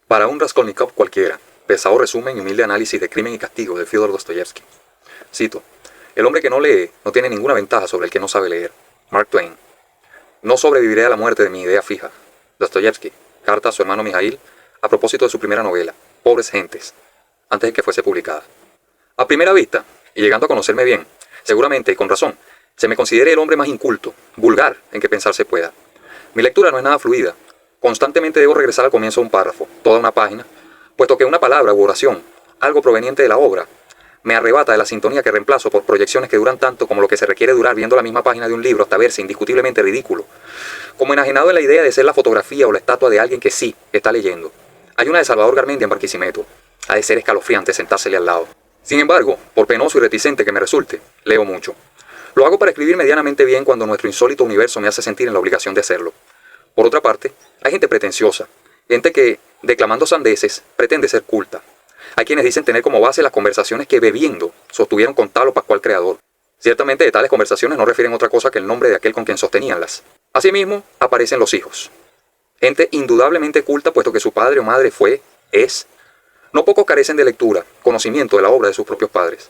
Para un Raskolnikov cualquiera, pesado resumen y humilde análisis de Crimen y Castigo de Fyodor Dostoyevsky. Cito: el hombre que no lee no tiene ninguna ventaja sobre el que no sabe leer. Mark Twain. No sobreviviré a la muerte de mi idea fija. Dostoyevsky, carta a su hermano Mijail, a propósito de su primera novela, Pobres Gentes, antes de que fuese publicada. A primera vista, y llegando a conocerme bien, seguramente y con razón, se me considere el hombre más inculto, vulgar en que pensar se pueda. Mi lectura no es nada fluida. Constantemente debo regresar al comienzo de un párrafo, toda una página, puesto que una palabra u oración, algo proveniente de la obra, me arrebata de la sintonía que reemplazo por proyecciones que duran tanto como lo que se requiere durar viendo la misma página de un libro hasta verse indiscutiblemente ridículo, como enajenado en la idea de ser la fotografía o la estatua de alguien que sí está leyendo. Hay una de Salvador Garmendia en Barquisimeto. Ha de ser escalofriante sentársele al lado. Sin embargo, por penoso y reticente que me resulte, leo mucho. Lo hago para escribir medianamente bien cuando nuestro insólito universo me hace sentir en la obligación de hacerlo. Por otra parte, hay gente pretenciosa, gente que, declamando sandeces, pretende ser culta. Hay quienes dicen tener como base las conversaciones que bebiendo sostuvieron con tal o pascual creador. Ciertamente de tales conversaciones no refieren otra cosa que el nombre de aquel con quien sosteníanlas. Asimismo, aparecen los hijos. Gente indudablemente culta, puesto que su padre o madre es. No pocos carecen de lectura, conocimiento de la obra de sus propios padres.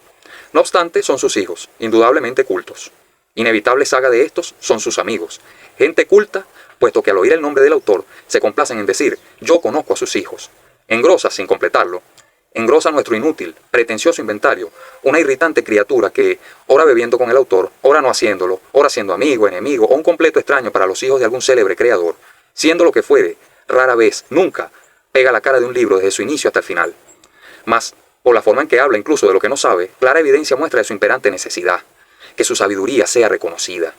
No obstante, son sus hijos, indudablemente cultos. Inevitable saga de estos son sus amigos. Gente culta, puesto que al oír el nombre del autor, se complacen en decir, yo conozco a sus hijos. Engrosa, sin completarlo, engrosa nuestro inútil, pretencioso inventario, una irritante criatura que, ora bebiendo con el autor, ora no haciéndolo, ora siendo amigo, enemigo o un completo extraño para los hijos de algún célebre creador, siendo lo que fuere, rara vez, nunca, pega la cara de un libro desde su inicio hasta el final. Mas, por la forma en que habla incluso de lo que no sabe, clara evidencia muestra de su imperante necesidad, que su sabiduría sea reconocida.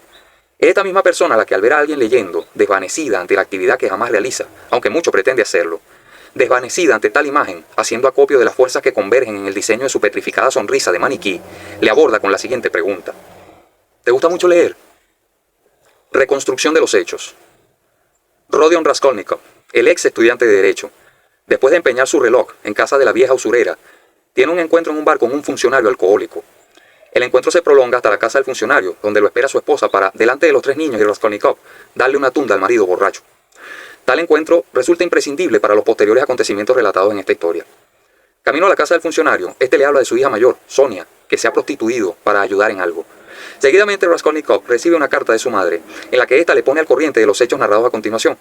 Es esta misma persona la que al ver a alguien leyendo, desvanecida ante la actividad que jamás realiza, aunque mucho pretende hacerlo, desvanecida ante tal imagen, haciendo acopio de las fuerzas que convergen en el diseño de su petrificada sonrisa de maniquí, le aborda con la siguiente pregunta. ¿Te gusta mucho leer? Reconstrucción de los hechos. Rodion Raskolnikov, el ex estudiante de Derecho, después de empeñar su reloj en casa de la vieja usurera, tiene un encuentro en un bar con un funcionario alcohólico. El encuentro se prolonga hasta la casa del funcionario, donde lo espera su esposa para, delante de los 3 niños y Raskolnikov, darle una tunda al marido borracho. Tal encuentro resulta imprescindible para los posteriores acontecimientos relatados en esta historia. Camino a la casa del funcionario, este le habla de su hija mayor, Sonia, que se ha prostituido para ayudar en algo. Seguidamente Raskolnikov recibe una carta de su madre, en la que ésta le pone al corriente de los hechos narrados a continuación.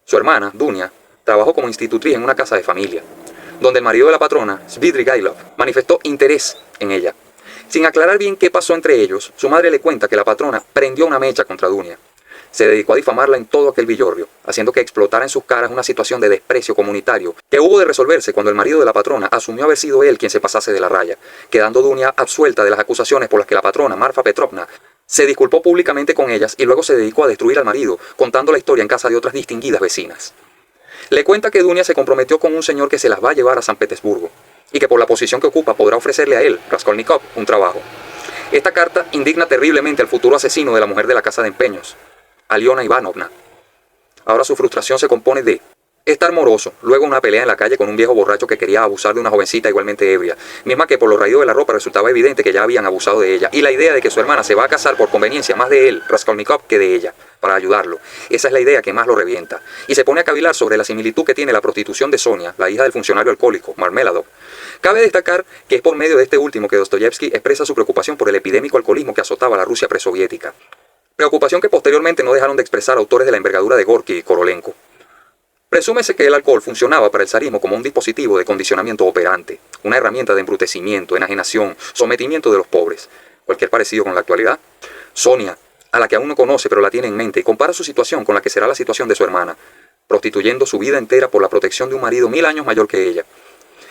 Su hermana, Dunia, trabajó como institutriz en una casa de familia, donde el marido de la patrona, Svidrigailov, manifestó interés en ella. Sin aclarar bien qué pasó entre ellos, su madre le cuenta que la patrona prendió una mecha contra Dunia. Se dedicó a difamarla en todo aquel villorrio, haciendo que explotara en sus caras una situación de desprecio comunitario que hubo de resolverse cuando el marido de la patrona asumió haber sido él quien se pasase de la raya, quedando Dunia absuelta de las acusaciones por las que la patrona, Marfa Petrovna, se disculpó públicamente con ellas y luego se dedicó a destruir al marido, contando la historia en casa de otras distinguidas vecinas. Le cuenta que Dunia se comprometió con un señor que se las va a llevar a San Petersburgo, y que por la posición que ocupa podrá ofrecerle a él, Raskolnikov, un trabajo. Esta carta indigna terriblemente al futuro asesino de la mujer de la casa de empeños, Aliona Ivanovna. Ahora su frustración se compone de estar moroso, luego una pelea en la calle con un viejo borracho que quería abusar de una jovencita igualmente ebria, misma que por los raídos de la ropa resultaba evidente que ya habían abusado de ella, y la idea de que su hermana se va a casar por conveniencia más de él, Raskolnikov, que de ella, para ayudarlo. Esa es la idea que más lo revienta, y se pone a cavilar sobre la similitud que tiene la prostitución de Sonia, la hija del funcionario alcohólico, Marmeladov. Cabe destacar que es por medio de este último que Dostoyevsky expresa su preocupación por el epidémico alcoholismo que azotaba a la Rusia presoviética. Preocupación que posteriormente no dejaron de expresar autores de la envergadura de Gorky y Korolenko. Presúmese que el alcohol funcionaba para el zarismo como un dispositivo de condicionamiento operante, una herramienta de embrutecimiento, enajenación, sometimiento de los pobres. Cualquier parecido con la actualidad. Sonia, a la que aún no conoce pero la tiene en mente, y compara su situación con la que será la situación de su hermana, prostituyendo su vida entera por la protección de un marido 1000 años mayor que ella.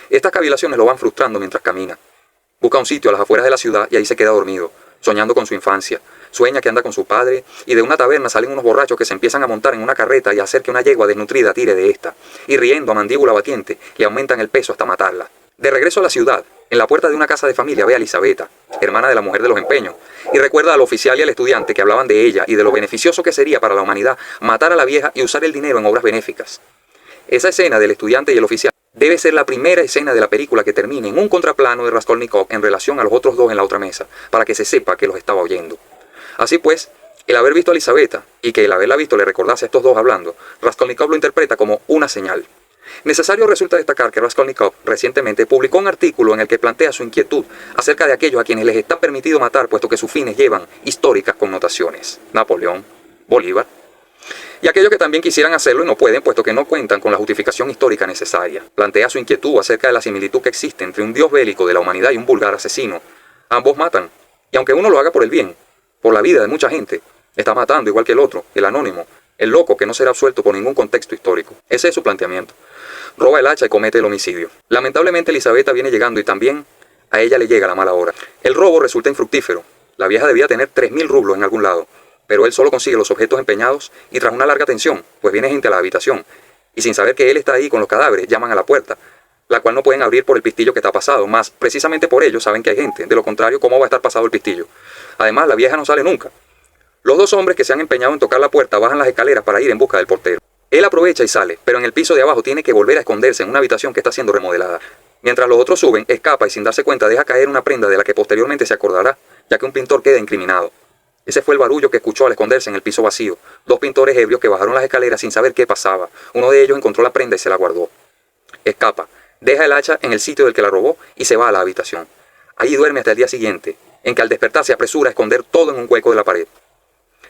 Estas cavilaciones lo van frustrando mientras camina. Busca un sitio a las afueras de la ciudad y ahí se queda dormido, soñando con su infancia. Sueña que anda con su padre y de una taberna salen unos borrachos que se empiezan a montar en una carreta y a hacer que una yegua desnutrida tire de esta, y riendo a mandíbula batiente le aumentan el peso hasta matarla. De regreso a la ciudad, en la puerta de una casa de familia ve a Elisabetta, hermana de la mujer de los empeños, y recuerda al oficial y al estudiante que hablaban de ella y de lo beneficioso que sería para la humanidad matar a la vieja y usar el dinero en obras benéficas. Esa escena del estudiante y el oficial debe ser la primera escena de la película que termine en un contraplano de Raskolnikov en relación a los otros dos en la otra mesa, para que se sepa que los estaba oyendo. Así pues, el haber visto a Elisabetta y que el haberla visto le recordase a estos dos hablando, Raskolnikov lo interpreta como una señal. Necesario resulta destacar que Raskolnikov recientemente publicó un artículo en el que plantea su inquietud acerca de aquellos a quienes les está permitido matar puesto que sus fines llevan históricas connotaciones. Napoleón, Bolívar. Y aquellos que también quisieran hacerlo y no pueden puesto que no cuentan con la justificación histórica necesaria. Plantea su inquietud acerca de la similitud que existe entre un dios bélico de la humanidad y un vulgar asesino. Ambos matan, y aunque uno lo haga por el bien, por la vida de mucha gente, está matando igual que el otro, el anónimo, el loco que no será absuelto por ningún contexto histórico. Ese es su planteamiento. Roba el hacha y comete el homicidio. Lamentablemente Elisabetta viene llegando y también a ella le llega la mala hora. El robo resulta infructífero. La vieja debía tener 3.000 rublos en algún lado, pero él solo consigue los objetos empeñados y tras una larga tensión, pues viene gente a la habitación, y sin saber que él está ahí con los cadáveres, llaman a la puerta, la cual no pueden abrir por el pistillo que está pasado, más precisamente por ello saben que hay gente, de lo contrario, ¿cómo va a estar pasado el pistillo? Además, la vieja no sale nunca. Los dos hombres que se han empeñado en tocar la puerta bajan las escaleras para ir en busca del portero. Él aprovecha y sale, pero en el piso de abajo tiene que volver a esconderse en una habitación que está siendo remodelada. Mientras los otros suben, escapa y sin darse cuenta deja caer una prenda de la que posteriormente se acordará, ya que un pintor queda incriminado. Ese fue el barullo que escuchó al esconderse en el piso vacío. Dos pintores ebrios que bajaron las escaleras sin saber qué pasaba. Uno de ellos encontró la prenda y se la guardó. Escapa, deja el hacha en el sitio del que la robó y se va a la habitación. Allí duerme hasta el día siguiente, en que al despertar se apresura a esconder todo en un hueco de la pared.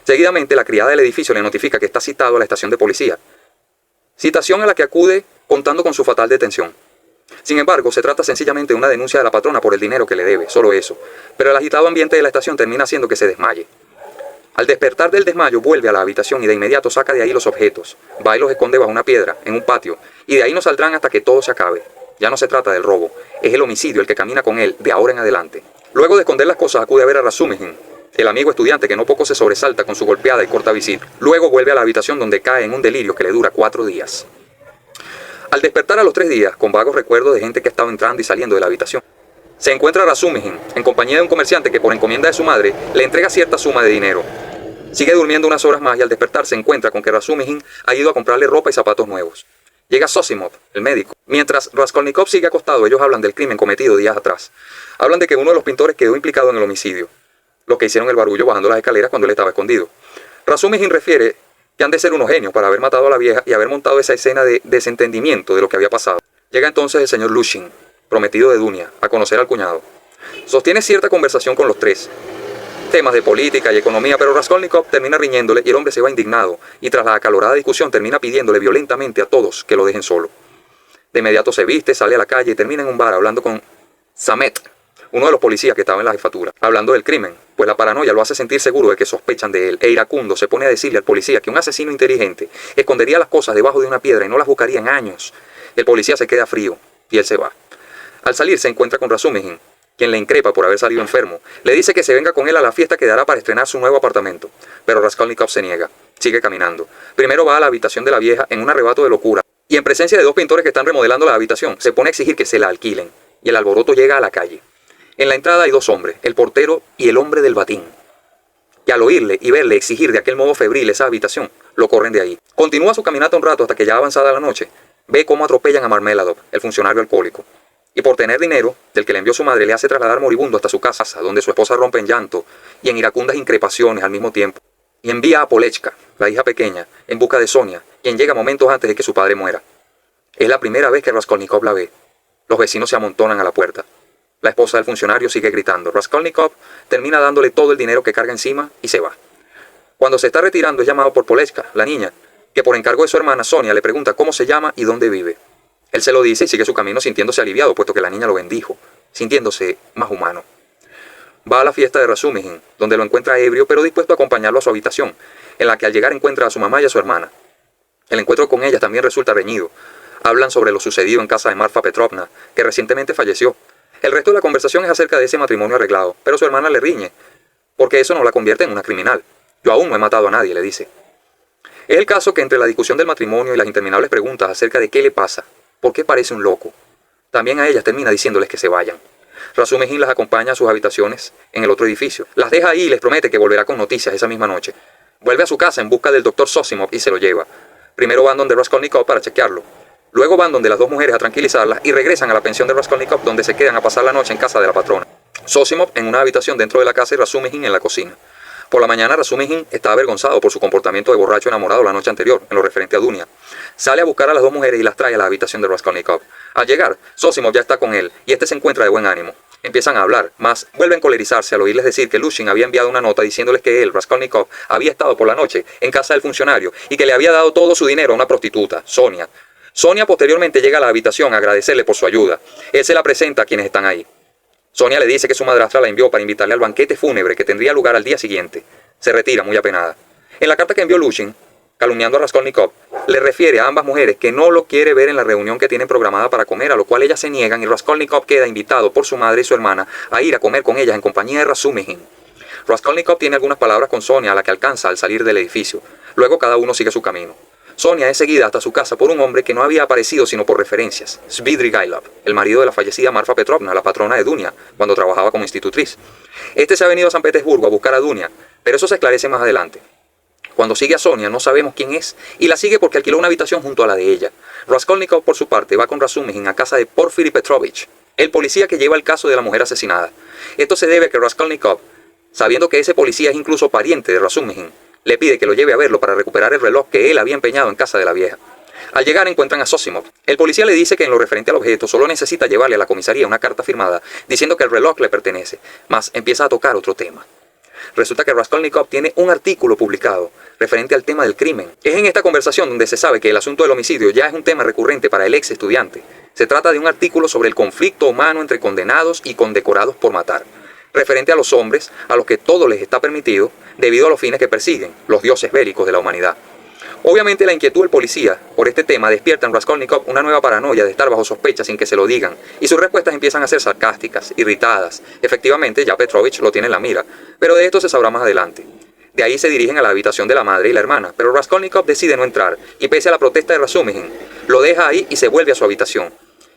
Seguidamente, la criada del edificio le notifica que está citado a la estación de policía. Citación a la que acude contando con su fatal detención. Sin embargo, se trata sencillamente de una denuncia de la patrona por el dinero que le debe, solo eso. Pero el agitado ambiente de la estación termina haciendo que se desmaye. Al despertar del desmayo, vuelve a la habitación y de inmediato saca de ahí los objetos. Va y los esconde bajo una piedra, en un patio, y de ahí no saldrán hasta que todo se acabe. Ya no se trata del robo, es el homicidio el que camina con él de ahora en adelante. Luego de esconder las cosas, acude a ver a Razumijin, el amigo estudiante que no poco se sobresalta con su golpeada y corta visita. Luego vuelve a la habitación donde cae en un delirio que le dura 4 días. Al despertar a los 3 días, con vagos recuerdos de gente que estaba entrando y saliendo de la habitación, se encuentra Razumijin en compañía de un comerciante que por encomienda de su madre le entrega cierta suma de dinero. Sigue durmiendo unas horas más y al despertar se encuentra con que Razumijin ha ido a comprarle ropa y zapatos nuevos. Llega Zosimov, el médico. Mientras Raskolnikov sigue acostado, ellos hablan del crimen cometido días atrás. Hablan de que uno de los pintores quedó implicado en el homicidio, los que hicieron el barullo bajando las escaleras cuando él estaba escondido. Razumijin refiere que han de ser unos genios para haber matado a la vieja y haber montado esa escena de desentendimiento de lo que había pasado. Llega entonces el señor Lushin, prometido de Dunia, a conocer al cuñado. Sostiene cierta conversación con los tres, temas de política y economía, pero Raskolnikov termina riñéndole y el hombre se va indignado y tras la acalorada discusión termina pidiéndole violentamente a todos que lo dejen solo. De inmediato se viste, sale a la calle y termina en un bar hablando con Samet, uno de los policías que estaba en la jefatura, hablando del crimen, pues la paranoia lo hace sentir seguro de que sospechan de él, e iracundo se pone a decirle al policía que un asesino inteligente escondería las cosas debajo de una piedra y no las buscaría en años. El policía se queda frío y él se va. Al salir se encuentra con Razumijin, quien le increpa por haber salido enfermo. Le dice que se venga con él a la fiesta que dará para estrenar su nuevo apartamento, pero Raskolnikov se niega, sigue caminando. Primero va a la habitación de la vieja en un arrebato de locura, y en presencia de dos pintores que están remodelando la habitación, se pone a exigir que se la alquilen, y el alboroto llega a la calle. En la entrada hay dos hombres, el portero y el hombre del batín, que al oírle y verle exigir de aquel modo febril esa habitación, lo corren de ahí. Continúa su caminata un rato hasta que ya avanzada la noche, ve cómo atropellan a Marmeladov, el funcionario alcohólico. Y por tener dinero, del que le envió su madre, le hace trasladar moribundo hasta su casa, donde su esposa rompe en llanto y en iracundas increpaciones al mismo tiempo. Y envía a Polechka, la hija pequeña, en busca de Sonia, quien llega momentos antes de que su padre muera. Es la primera vez que Raskolnikov la ve. Los vecinos se amontonan a la puerta. La esposa del funcionario sigue gritando. Raskolnikov termina dándole todo el dinero que carga encima y se va. Cuando se está retirando es llamado por Polechka, la niña, que por encargo de su hermana Sonia le pregunta cómo se llama y dónde vive. Él se lo dice y sigue su camino sintiéndose aliviado, puesto que la niña lo bendijo, sintiéndose más humano. Va a la fiesta de Razumijin, donde lo encuentra ebrio, pero dispuesto a acompañarlo a su habitación, en la que al llegar encuentra a su mamá y a su hermana. El encuentro con ellas también resulta reñido. Hablan sobre lo sucedido en casa de Marfa Petrovna, que recientemente falleció. El resto de la conversación es acerca de ese matrimonio arreglado, pero su hermana le riñe, porque eso no la convierte en una criminal. Yo aún no he matado a nadie, le dice. Es el caso que entre la discusión del matrimonio y las interminables preguntas acerca de qué le pasa, ¿por qué parece un loco?, también a ellas termina diciéndoles que se vayan. Razumijin las acompaña a sus habitaciones en el otro edificio. Las deja ahí y les promete que volverá con noticias esa misma noche. Vuelve a su casa en busca del doctor Zosimov y se lo lleva. Primero van donde Raskolnikov para chequearlo. Luego van donde las dos mujeres a tranquilizarlas y regresan a la pensión de Raskolnikov, donde se quedan a pasar la noche en casa de la patrona. Zosimov en una habitación dentro de la casa y Razumijin en la cocina. Por la mañana Razumihin está avergonzado por su comportamiento de borracho enamorado la noche anterior, en lo referente a Dunia. Sale a buscar a las dos mujeres y las trae a la habitación de Raskolnikov. Al llegar, Zosimov ya está con él, y este se encuentra de buen ánimo. Empiezan a hablar, mas vuelven a colerizarse al oírles decir que Lushin había enviado una nota diciéndoles que él, Raskolnikov, había estado por la noche en casa del funcionario y que le había dado todo su dinero a una prostituta, Sonia. Sonia posteriormente llega a la habitación a agradecerle por su ayuda. Él se la presenta a quienes están ahí. Sonia le dice que su madrastra la envió para invitarle al banquete fúnebre que tendría lugar al día siguiente. Se retira muy apenada. En la carta que envió Lushin, calumniando a Raskolnikov, le refiere a ambas mujeres que no lo quiere ver en la reunión que tienen programada para comer, a lo cual ellas se niegan y Raskolnikov queda invitado por su madre y su hermana a ir a comer con ellas en compañía de Razumihin. Raskolnikov tiene algunas palabras con Sonia a la que alcanza al salir del edificio. Luego cada uno sigue su camino. Sonia es seguida hasta su casa por un hombre que no había aparecido sino por referencias, Svidrigailov, el marido de la fallecida Marfa Petrovna, la patrona de Dunia, cuando trabajaba como institutriz. Este se ha venido a San Petersburgo a buscar a Dunia, pero eso se esclarece más adelante. Cuando sigue a Sonia no sabemos quién es, y la sigue porque alquiló una habitación junto a la de ella. Raskolnikov, por su parte, va con Razumihin a casa de Porfiri Petrovich, el policía que lleva el caso de la mujer asesinada. Esto se debe a que Raskolnikov, sabiendo que ese policía es incluso pariente de Razumihin, le pide que lo lleve a verlo para recuperar el reloj que él había empeñado en casa de la vieja. Al llegar encuentran a Zosimov. El policía le dice que en lo referente al objeto solo necesita llevarle a la comisaría una carta firmada diciendo que el reloj le pertenece, mas empieza a tocar otro tema. Resulta que Raskolnikov tiene un artículo publicado referente al tema del crimen. Es en esta conversación donde se sabe que el asunto del homicidio ya es un tema recurrente para el ex estudiante. Se trata de un artículo sobre el conflicto humano entre condenados y condecorados por matar, referente a los hombres a los que todo les está permitido debido a los fines que persiguen, los dioses bélicos de la humanidad. Obviamente la inquietud del policía por este tema despierta en Raskolnikov una nueva paranoia de estar bajo sospecha sin que se lo digan, y sus respuestas empiezan a ser sarcásticas, irritadas. Efectivamente, ya Petrovich lo tiene en la mira, pero de esto se sabrá más adelante. De ahí se dirigen a la habitación de la madre y la hermana, pero Raskolnikov decide no entrar, y pese a la protesta de Razumihin, lo deja ahí y se vuelve a su habitación.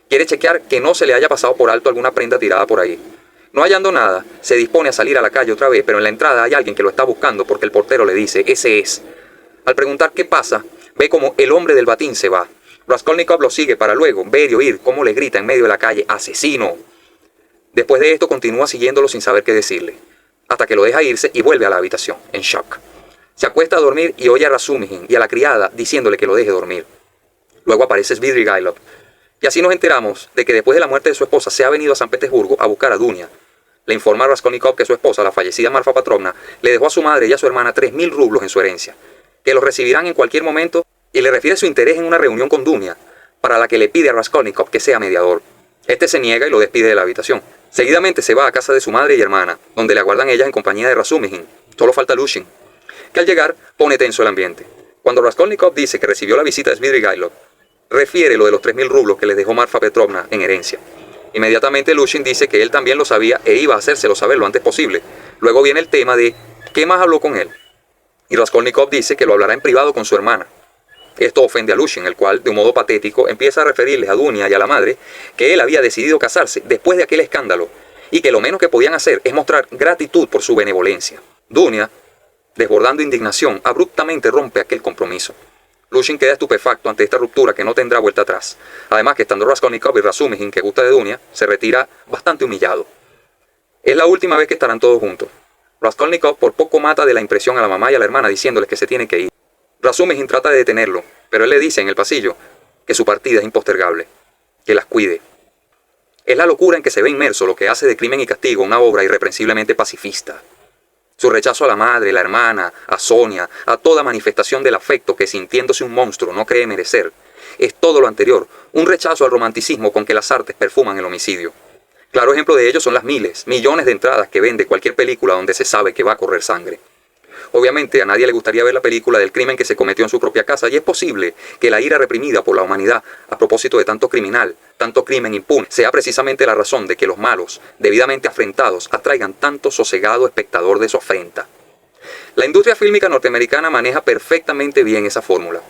Quiere chequear que no se le haya pasado por alto alguna prenda tirada por ahí. No hallando nada, se dispone a salir a la calle otra vez, pero en la entrada hay alguien que lo está buscando porque el portero le dice, ese es. Al preguntar qué pasa, ve como el hombre del batín se va. Raskolnikov lo sigue para luego ver y oír cómo le grita en medio de la calle, ¡asesino! Después de esto continúa siguiéndolo sin saber qué decirle, hasta que lo deja irse y vuelve a la habitación, en shock. Se acuesta a dormir y oye a Razumihin y a la criada diciéndole que lo deje dormir. Luego aparece Svidrigailov. Y así nos enteramos de que después de la muerte de su esposa se ha venido a San Petersburgo a buscar a Dunia. Le informa a Raskolnikov que su esposa, la fallecida Marfa Petrovna, le dejó a su madre y a su hermana 3.000 rublos en su herencia, que los recibirán en cualquier momento, y le refiere su interés en una reunión con Dunia, para la que le pide a Raskolnikov que sea mediador. Este se niega y lo despide de la habitación. Seguidamente se va a casa de su madre y hermana, donde le aguardan ellas en compañía de Razumihin. Solo falta Lushin, que al llegar pone tenso el ambiente. Cuando Raskolnikov dice que recibió la visita de Svidrigailov, refiere lo de los 3.000 rublos que le dejó Marfa Petrovna en herencia. Inmediatamente Lushin dice que él también lo sabía e iba a hacérselo saber lo antes posible. Luego viene el tema de ¿qué más habló con él? Y Raskolnikov dice que lo hablará en privado con su hermana. Esto ofende a Lushin, el cual, de un modo patético, empieza a referirles a Dunia y a la madre que él había decidido casarse después de aquel escándalo y que lo menos que podían hacer es mostrar gratitud por su benevolencia. Dunia, desbordando indignación, abruptamente rompe aquel compromiso. Lushin queda estupefacto ante esta ruptura que no tendrá vuelta atrás. Además que estando Raskolnikov y Razumihin, que gusta de Dunia, se retira bastante humillado. Es la última vez que estarán todos juntos. Raskolnikov por poco mata de la impresión a la mamá y a la hermana diciéndoles que se tienen que ir. Razumihin trata de detenerlo, pero él le dice en el pasillo que su partida es impostergable, que las cuide. Es la locura en que se ve inmerso lo que hace de Crimen y Castigo una obra irreprensiblemente pacifista. Su rechazo a la madre, la hermana, a Sonia, a toda manifestación del afecto que sintiéndose un monstruo no cree merecer, es todo lo anterior, un rechazo al romanticismo con que las artes perfuman el homicidio. Claro ejemplo de ello son las miles, millones de entradas que vende cualquier película donde se sabe que va a correr sangre. Obviamente a nadie le gustaría ver la película del crimen que se cometió en su propia casa y es posible que la ira reprimida por la humanidad a propósito de tanto criminal, tanto crimen impune, sea precisamente la razón de que los malos, debidamente afrentados, atraigan tanto sosegado espectador de su afrenta. La industria fílmica norteamericana maneja perfectamente bien esa fórmula.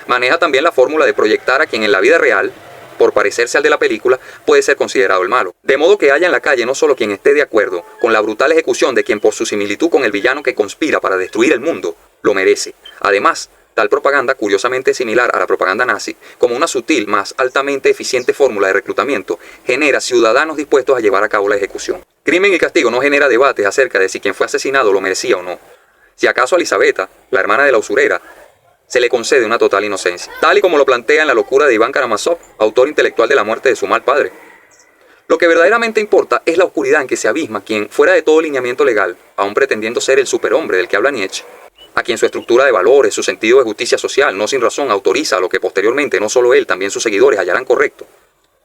Maneja también la fórmula de proyectar a quien en la vida real, por parecerse al de la película, puede ser considerado el malo. De modo que haya en la calle no solo quien esté de acuerdo con la brutal ejecución de quien por su similitud con el villano que conspira para destruir el mundo, lo merece. Además, tal propaganda, curiosamente similar a la propaganda nazi, como una sutil, más altamente eficiente fórmula de reclutamiento, genera ciudadanos dispuestos a llevar a cabo la ejecución. Crimen y Castigo no genera debates acerca de si quien fue asesinado lo merecía o no. si acaso a Elizabeta, la hermana de la usurera, se le concede una total inocencia, tal y como lo plantea en La locura de Iván Karamazov, autor intelectual de la muerte de su mal padre. Lo que verdaderamente importa es la oscuridad en que se abisma quien, fuera de todo lineamiento legal, aún pretendiendo ser el superhombre del que habla Nietzsche, a quien su estructura de valores, su sentido de justicia social, no sin razón, autoriza lo que posteriormente no solo él, también sus seguidores hallarán correcto,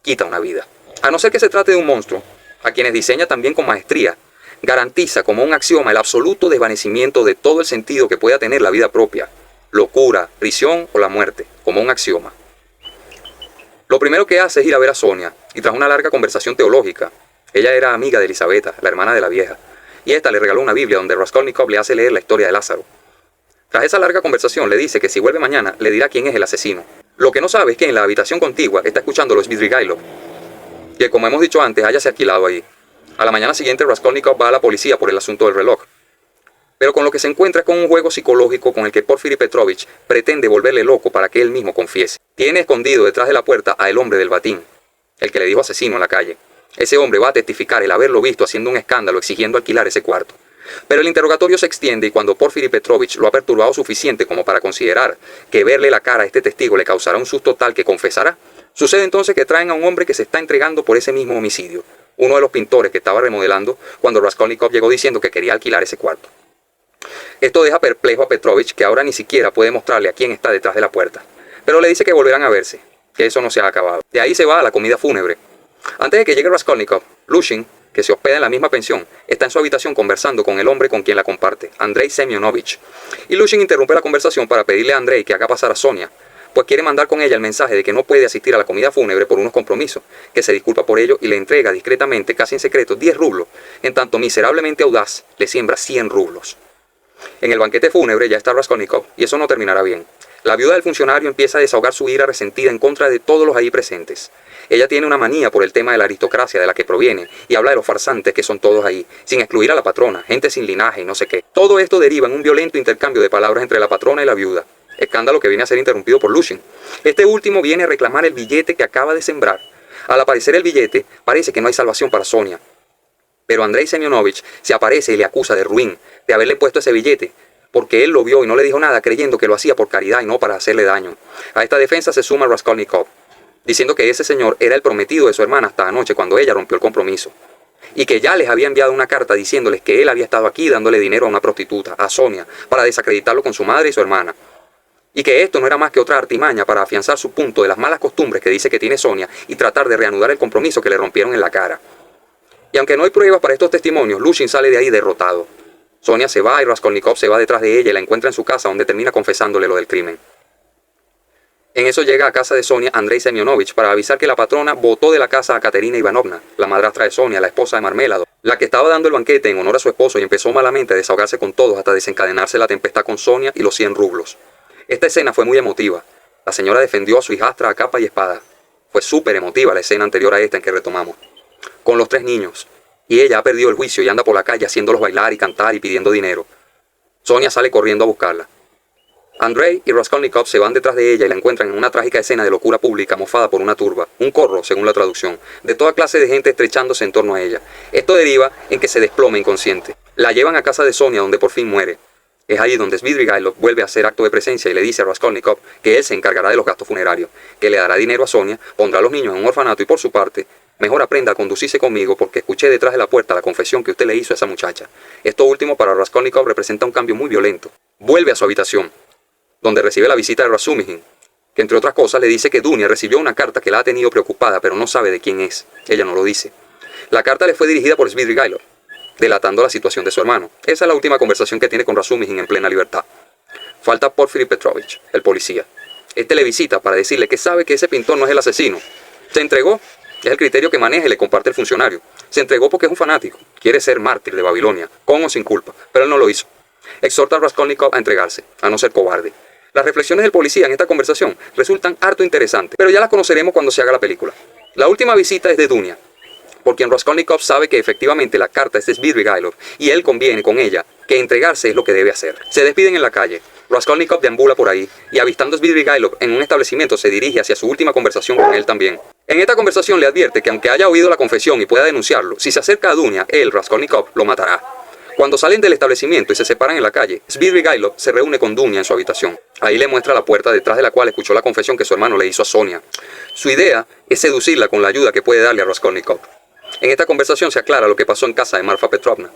quita una vida. A no ser que se trate de un monstruo, a quienes diseña también con maestría, garantiza como un axioma el absoluto desvanecimiento de todo el sentido que pueda tener la vida propia, locura, prisión o la muerte, como un axioma. Lo primero que hace es ir a ver a Sonia, y tras una larga conversación teológica, ella era amiga de Elizabeta, la hermana de la vieja, y esta le regaló una Biblia donde Raskolnikov le hace leer la historia de Lázaro. Tras esa larga conversación le dice que si vuelve mañana le dirá quién es el asesino. Lo que no sabe es que en la habitación contigua está escuchando los Svidrigailov, que como hemos dicho antes, háyase alquilado ahí. A la mañana siguiente Raskolnikov va a la policía por el asunto del reloj. Pero con lo que se encuentra es con un juego psicológico con el que Porfiri Petrovich pretende volverle loco para que él mismo confiese. Tiene escondido detrás de la puerta a el hombre del batín, el que le dijo asesino en la calle. Ese hombre va a testificar el haberlo visto haciendo un escándalo exigiendo alquilar ese cuarto. Pero el interrogatorio se extiende y cuando Porfiri Petrovich lo ha perturbado suficiente como para considerar que verle la cara a este testigo le causará un susto tal que confesará, sucede entonces que traen a un hombre que se está entregando por ese mismo homicidio, uno de los pintores que estaba remodelando cuando Raskolnikov llegó diciendo que quería alquilar ese cuarto. Esto deja perplejo a Petrovich, que ahora ni siquiera puede mostrarle a quién está detrás de la puerta, pero le dice que volverán a verse, que eso no se ha acabado. De ahí se va a la comida fúnebre. Antes de que llegue Raskolnikov, Lushin, que se hospeda en la misma pensión, está en su habitación conversando con el hombre con quien la comparte, Andrei Semyonovich. Y Lushin interrumpe la conversación para pedirle a Andrei que haga pasar a Sonia, pues quiere mandar con ella el mensaje de que no puede asistir a la comida fúnebre por unos compromisos, que se disculpa por ello y le entrega discretamente, casi en secreto, 10 rublos, en tanto miserablemente audaz le siembra 100 rublos. En el banquete fúnebre ya está Raskolnikov, y eso no terminará bien. La viuda del funcionario empieza a desahogar su ira resentida en contra de todos los ahí presentes. Ella tiene una manía por el tema de la aristocracia de la que proviene, y habla de los farsantes que son todos ahí, sin excluir a la patrona, gente sin linaje y no sé qué. Todo esto deriva en un violento intercambio de palabras entre la patrona y la viuda, escándalo que viene a ser interrumpido por Lushin. Este último viene a reclamar el billete que acaba de sembrar. Al aparecer el billete, parece que no hay salvación para Sonia. Pero Andrei Semyonovich se aparece y le acusa de ruin, de haberle puesto ese billete, porque él lo vio y no le dijo nada creyendo que lo hacía por caridad y no para hacerle daño. A esta defensa se suma Raskolnikov, diciendo que ese señor era el prometido de su hermana hasta anoche cuando ella rompió el compromiso, y que ya les había enviado una carta diciéndoles que él había estado aquí dándole dinero a una prostituta, a Sonia, para desacreditarlo con su madre y su hermana, y que esto no era más que otra artimaña para afianzar su punto de las malas costumbres que dice que tiene Sonia y tratar de reanudar el compromiso que le rompieron en la cara. Y aunque no hay pruebas para estos testimonios, Lushin sale de ahí derrotado. Sonia se va y Raskolnikov se va detrás de ella y la encuentra en su casa donde termina confesándole lo del crimen. En eso llega a casa de Sonia Andrei Semyonovich para avisar que la patrona botó de la casa a Katerina Ivanovna, la madrastra de Sonia, la esposa de Marmelado, la que estaba dando el banquete en honor a su esposo y empezó malamente a desahogarse con todos hasta desencadenarse la tempestad con Sonia y los 100 rublos. Esta escena fue muy emotiva. La señora defendió a su hijastra a capa y espada. Fue súper emotiva la escena anterior a esta en que retomamos. Con los 3 niños. Y ella ha perdido el juicio y anda por la calle haciéndolos bailar y cantar y pidiendo dinero. Sonia sale corriendo a buscarla. Andrei y Raskolnikov se van detrás de ella y la encuentran en una trágica escena de locura pública mofada por una turba, un corro según la traducción, de toda clase de gente estrechándose en torno a ella. Esto deriva en que se desploma inconsciente. La llevan a casa de Sonia donde por fin muere. Es ahí donde Svidrigailov vuelve a hacer acto de presencia y le dice a Raskolnikov que él se encargará de los gastos funerarios, que le dará dinero a Sonia, pondrá a los niños en un orfanato y por su parte, mejor aprenda a conducirse conmigo porque escuché detrás de la puerta la confesión que usted le hizo a esa muchacha. Esto último para Raskolnikov representa un cambio muy violento. Vuelve a su habitación, donde recibe la visita de Razumihin, que entre otras cosas le dice que Dunia recibió una carta que la ha tenido preocupada pero no sabe de quién es. Ella no lo dice. La carta le fue dirigida por Svidrigailov, delatando la situación de su hermano. Esa es la última conversación que tiene con Razumihin en plena libertad. Falta Porfiri Petrovich, el policía. Este le visita para decirle que sabe que ese pintor no es el asesino. Se entregó, es el criterio que maneja y le comparte el funcionario. Se entregó porque es un fanático, quiere ser mártir de Babilonia, con o sin culpa, pero él no lo hizo. Exhorta a Raskolnikov a entregarse, a no ser cobarde. Las reflexiones del policía en esta conversación resultan harto interesantes, pero ya las conoceremos cuando se haga la película. La última visita es de Dunia, por quien Raskolnikov sabe que efectivamente la carta es de Svidrigailov y él conviene con ella que entregarse es lo que debe hacer. Se despiden en la calle. Raskolnikov deambula por ahí y avistando a Svidrigailov en un establecimiento se dirige hacia su última conversación con él también. En esta conversación le advierte que aunque haya oído la confesión y pueda denunciarlo, si se acerca a Dunia, él, Raskolnikov, lo matará. Cuando salen del establecimiento y se separan en la calle, Svidrigailov se reúne con Dunya en su habitación. Ahí le muestra la puerta detrás de la cual escuchó la confesión que su hermano le hizo a Sonia. Su idea es seducirla con la ayuda que puede darle a Raskolnikov. En esta conversación se aclara lo que pasó en casa de Marfa Petrovna.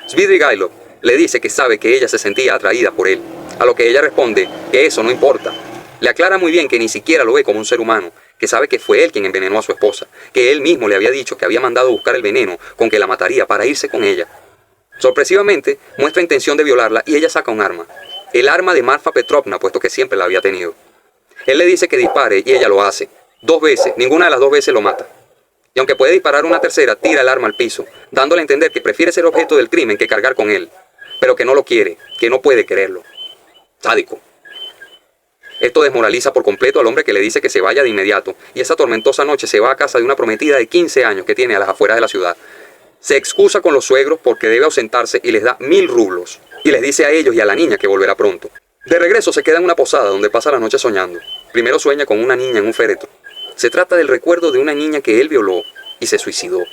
Svidrigailov le dice que sabe que ella se sentía atraída por él, a lo que ella responde que eso no importa. Le aclara muy bien que ni siquiera lo ve como un ser humano, que sabe que fue él quien envenenó a su esposa, que él mismo le había dicho que había mandado a buscar el veneno con que la mataría para irse con ella. Sorpresivamente, muestra intención de violarla y ella saca un arma. El arma de Marfa Petrovna, puesto que siempre la había tenido. Él le dice que dispare y ella lo hace. 2 veces, ninguna de las 2 veces lo mata. Y aunque puede disparar una tercera, tira el arma al piso, dándole a entender que prefiere ser objeto del crimen que cargar con él, pero que no lo quiere, que no puede quererlo. Sádico. Esto desmoraliza por completo al hombre, que le dice que se vaya de inmediato, y esa tormentosa noche se va a casa de una prometida de 15 años que tiene a las afueras de la ciudad. Se excusa con los suegros porque debe ausentarse y les da 1000 rublos, y les dice a ellos y a la niña que volverá pronto. De regreso se queda en una posada donde pasa la noche soñando. Primero sueña con una niña en un féretro. Se trata del recuerdo de una niña que él violó y se suicidó.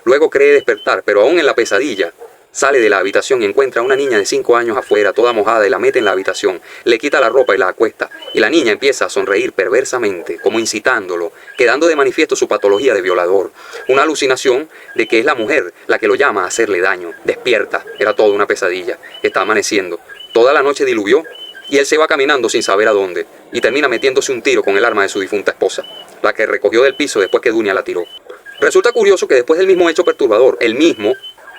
Luego cree despertar, pero aún en la pesadilla, sale de la habitación y encuentra a una niña de 5 años afuera, toda mojada, y la mete en la habitación. Le quita la ropa y la acuesta, y la niña empieza a sonreír perversamente, como incitándolo, quedando de manifiesto su patología de violador. Una alucinación de que es la mujer la que lo llama a hacerle daño. Despierta, era toda una pesadilla. Está amaneciendo. Toda la noche diluvió, y él se va caminando sin saber a dónde, y termina metiéndose un tiro con el arma de su difunta esposa, la que recogió del piso después que Dunya la tiró. Resulta curioso que después del mismo hecho perturbador, él mismo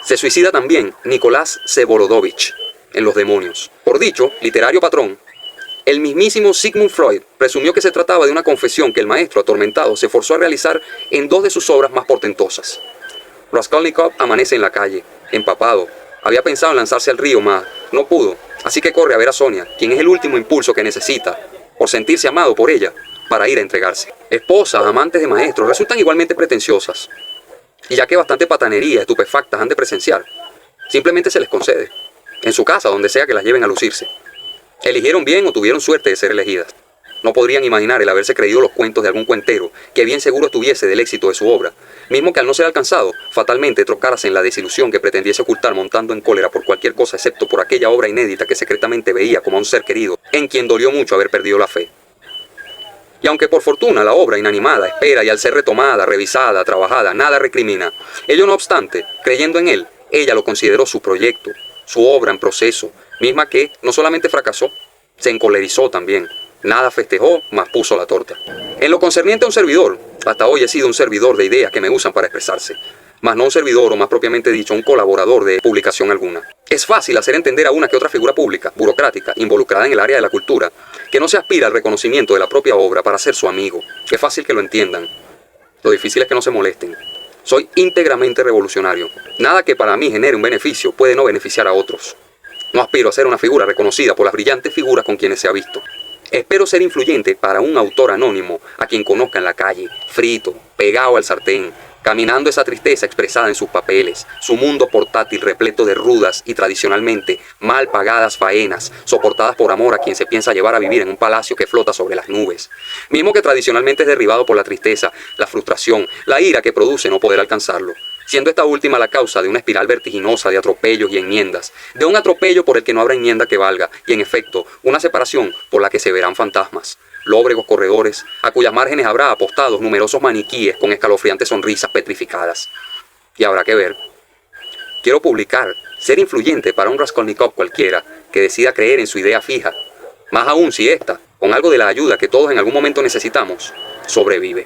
se suicida también Nicolás Vsevolodovich en Los demonios. Por dicho literario patrón, el mismísimo Sigmund Freud presumió que se trataba de una confesión que el maestro atormentado se forzó a realizar en 2 de sus obras más portentosas. Raskolnikov amanece en la calle, empapado. Había pensado en lanzarse al río, mas no pudo, así que corre a ver a Sonia, quien es el último impulso que necesita, por sentirse amado por ella, para ir a entregarse. Esposas, amantes de maestros, resultan igualmente pretenciosas. Y ya que bastante patanería, estupefactas han de presenciar, simplemente se les concede, en su casa, donde sea que las lleven a lucirse. Eligieron bien o tuvieron suerte de ser elegidas. No podrían imaginar el haberse creído los cuentos de algún cuentero que bien seguro estuviese del éxito de su obra, mismo que al no ser alcanzado, fatalmente trocarase en la desilusión que pretendiese ocultar, montando en cólera por cualquier cosa excepto por aquella obra inédita que secretamente veía como a un ser querido, en quien dolió mucho haber perdido la fe. Y aunque por fortuna la obra inanimada espera, y al ser retomada, revisada, trabajada, nada recrimina, ello no obstante, creyendo en él, ella lo consideró su proyecto, su obra en proceso, misma que no solamente fracasó, se encolerizó también. Nada festejó, mas puso la torta. En lo concerniente a un servidor, hasta hoy he sido un servidor de ideas que me usan para expresarse, mas no un servidor, o más propiamente dicho, un colaborador de publicación alguna. Es fácil hacer entender a una que otra figura pública, burocrática, involucrada en el área de la cultura, que no se aspira al reconocimiento de la propia obra para ser su amigo. Es fácil que lo entiendan. Lo difícil es que no se molesten. Soy íntegramente revolucionario. Nada que para mí genere un beneficio puede no beneficiar a otros. No aspiro a ser una figura reconocida por las brillantes figuras con quienes se ha visto. Espero ser influyente para un autor anónimo a quien conozca en la calle, frito, pegado al sartén, caminando esa tristeza expresada en sus papeles, su mundo portátil repleto de rudas y tradicionalmente mal pagadas faenas, soportadas por amor a quien se piensa llevar a vivir en un palacio que flota sobre las nubes, mismo que tradicionalmente es derribado por la tristeza, la frustración, la ira que produce no poder alcanzarlo, siendo esta última la causa de una espiral vertiginosa de atropellos y enmiendas, de un atropello por el que no habrá enmienda que valga, y en efecto, una separación por la que se verán fantasmas. Lóbregos corredores, a cuyas márgenes habrá apostados numerosos maniquíes con escalofriantes sonrisas petrificadas. Y habrá que ver. Quiero publicar, ser influyente para un Raskolnikov cualquiera que decida creer en su idea fija, más aún si ésta, con algo de la ayuda que todos en algún momento necesitamos, sobrevive.